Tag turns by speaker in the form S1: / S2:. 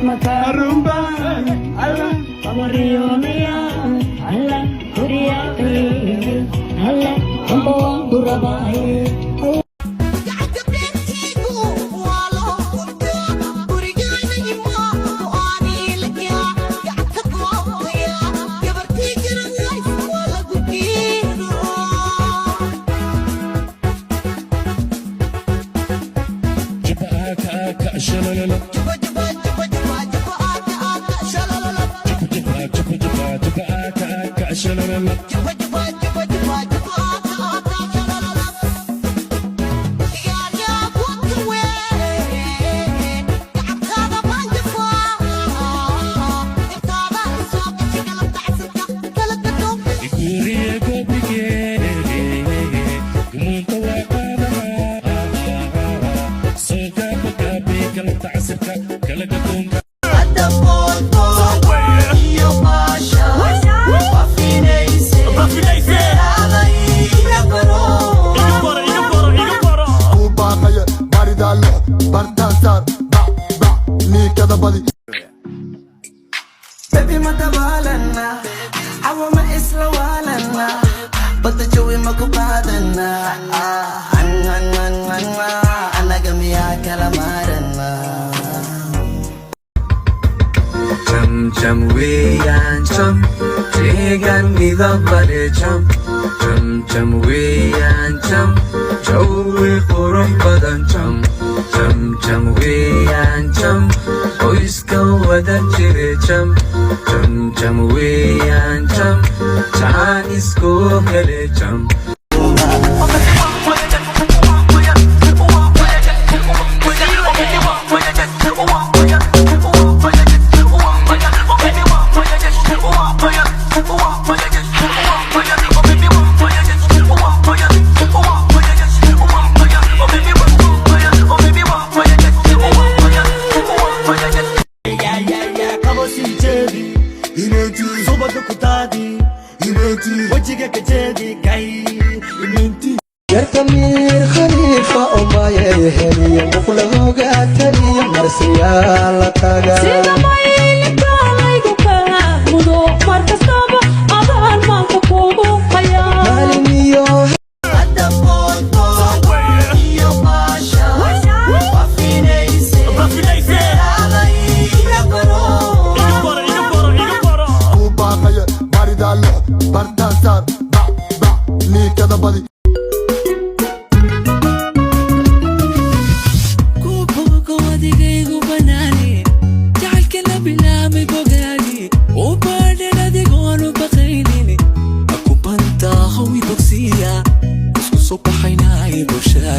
S1: mata rumba ala amariyonia ala kuriyati ala ambo durabai Baby matabalana, awa ma islawalana, bata jowi makupadana, anagami akalamarana.
S2: Chum chum we and chum, jigan me the body chum. Chum chum we and chum, jowi kurum badan chum. Chum chum we and chum, boys go with a chiri chum. Chum chum we and chum, Chinese go hele chum.
S3: يرتمير خليفة أمايا يهني مقله قاتلي مرسيا لتاقا
S4: سيدا مايلي كالايكو كالا مدو مركز تابا أبان ما تقوبو حيا
S3: مالي ميو
S2: Suka hainay boshaya